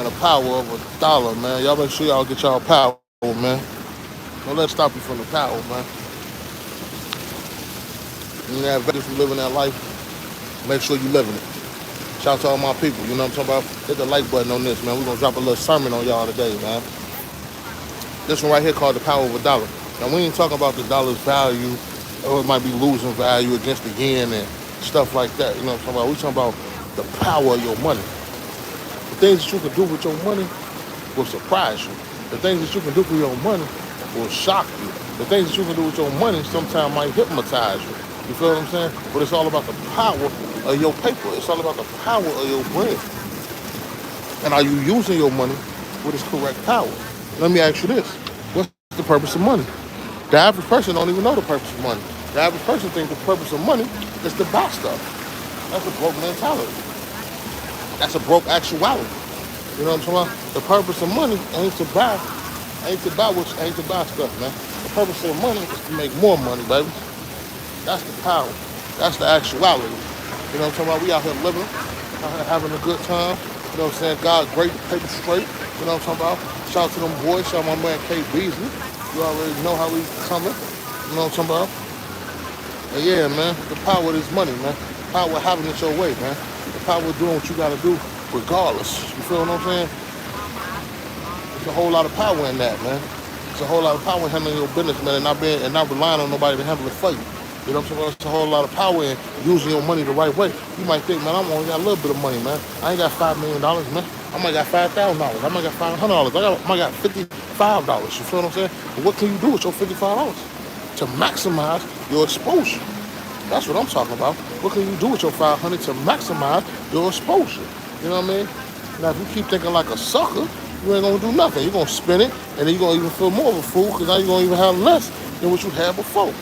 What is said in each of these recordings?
And the power of $1, man. Y'all make sure y'all get y'all power, man. Don't let it stop you from the power, man. You have veterans who living that life, make sure you living it. Shout out to all my people, you know what I'm talking about? Hit the like button on this, man. We're gonna drop a little sermon on y'all today, man. This one right here called the power of $1. Now we ain't talking about the dollar's value, or it might be losing value against the yen and stuff like that. You know what I'm talking about? We talking about the power of your money. The things that you can do with your money will surprise you. The things that you can do with your money will shock you. The things that you can do with your money sometimes might hypnotize you. You feel what I'm saying? But it's all about the power of your paper. It's all about the power of your bread. And are you using your money with its correct power? Let me ask you this. What's the purpose of money? The average person don't even know the purpose of money. The average person thinks the purpose of money is to buy stuff. That's a broke mentality. That's a broke actuality. You know what I'm talking about? The purpose of money ain't to buy stuff, man. The purpose of money is to make more money, baby. That's the power. That's the actuality. You know what I'm talking about? We out here living, out here having a good time. You know what I'm saying? God great, paper straight. You know what I'm talking about? Shout out to them boys. Shout out my man K Beasley. You already know how we coming. You know what I'm talking about? And yeah, man, the power of this money, man. The power of having it your way, man. The power of doing what you gotta do regardless. You feel what I'm saying? There's a whole lot of power in that, man. There's a whole lot of power in handling your business, man, and not relying on nobody to handle it for you. You know what I'm saying? There's a whole lot of power in using your money the right way. You might think, man, I only got a little bit of money, man. I ain't got $5 million, man. I might got $5,000. I might got $500. I might got $55. You feel what I'm saying? But what can you do with your $55? To maximize your exposure. That's what I'm talking about. What can you do with your 500 to maximize your exposure? You know what I mean? Now, if you keep thinking like a sucker, you ain't gonna do nothing. You're gonna spend it, and then you're gonna even feel more of a fool because now you're gonna even have less than what you had before.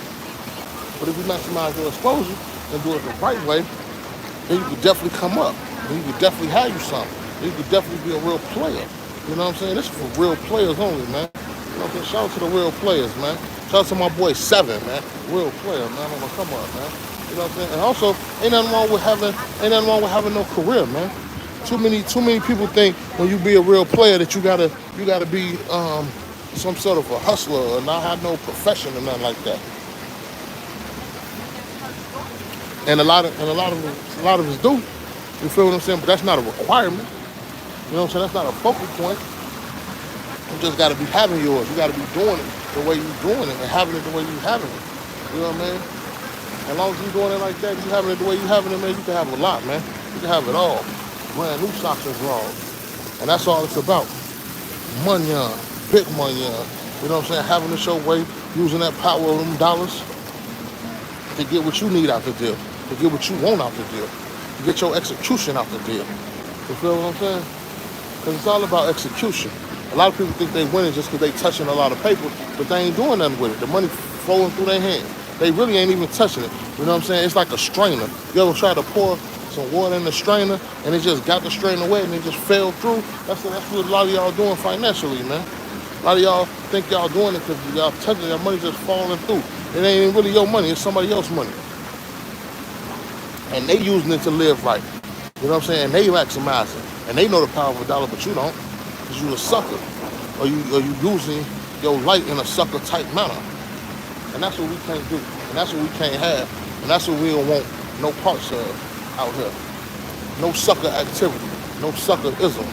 But if you maximize your exposure and do it the right way, then you could definitely come up. And you could definitely have you something. And you could definitely be a real player. You know what I'm saying? This is for real players only, man. You know what I'm saying? Shout out to the real players, man. Shout out to my boy Seven, man. Real player, man. I'm gonna come up, man. You know what I'm saying? And also, ain't nothing wrong with having no career, man. Too many people think when you be a real player that you gotta be some sort of a hustler or not have no profession or nothing like that. And a lot of us do. You feel what I'm saying? But that's not a requirement. You know what I'm saying? That's not a focal point. You just gotta be having yours. You gotta be doing it the way you're doing it and having it the way you're having it. You know what I mean? As long as you're doing it like that, you having it the way you're having it, man, you can have a lot, man. You can have it all. Brand new socks and drawers. And that's all it's about. Money on, big money on. You know what I'm saying? Having it your way, using that power of them dollars to get what you need out the deal, to get what you want out the deal, to get your execution out the deal. You feel what I'm saying? Because it's all about execution. A lot of people think they winning just because they touching a lot of paper, but they ain't doing nothing with it. The money flowing through their hands. They really ain't even touching it. You know what I'm saying? It's like a strainer. You ever try to pour some water in the strainer and it just got the strainer wet and it just fell through? That's what a lot of y'all doing financially, man. A lot of y'all think y'all doing it because y'all touching your money just falling through. It ain't even really your money. It's somebody else's money. And they using it to live right. You know what I'm saying? And they maximizing. And they know the power of $1, but you don't. Because you a sucker. Or you using your light in a sucker type manner. And that's what we can't do. And that's what we can't have. And that's what we don't want no parts of out here. No sucker activity. No suckerism.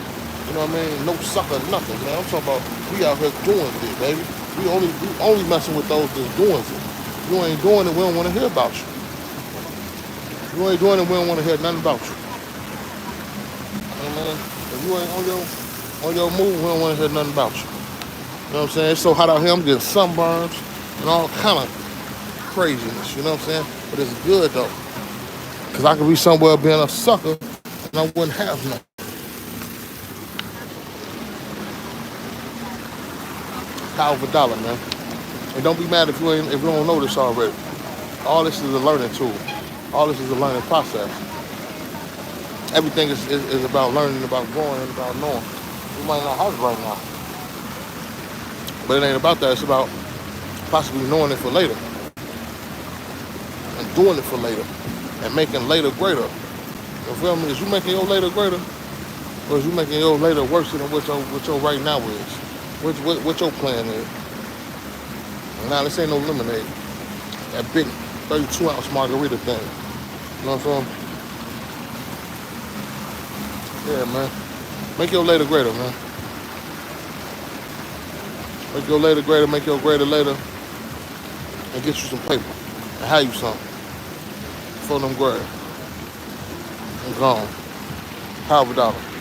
You know what I mean? No sucker nothing, man. I'm talking about we out here doing it, baby. We only messing with those that's doing it. You ain't doing it, we don't want to hear about you. You ain't doing it, we don't want to hear nothing about you. You know what I mean? If you ain't on your move, we don't want to hear nothing about you. You know what I'm saying? It's so hot out here, I'm getting sunburns and all kind of craziness, you know what I'm saying? But it's good though. Because I could be somewhere being a sucker and I wouldn't have nothing. Power of $1, man. And don't be mad if you don't know this already. All this is a learning tool. All this is a learning process. Everything is about learning, about growing, and about knowing. You might not have it right now. But it ain't about that. It's about possibly knowing it for later. And doing it for later. And making later greater. You feel me? Is you making your later greater? Or is you making your later worse than what your right now is? What your plan is? Now this ain't no lemonade. That big 32-ounce margarita thing. You know what I'm saying? Yeah, man. Make your later greater, man. Make your later greater, make your greater later, and get you some paper. And have you some. For them grades. And gone. $1 dollar.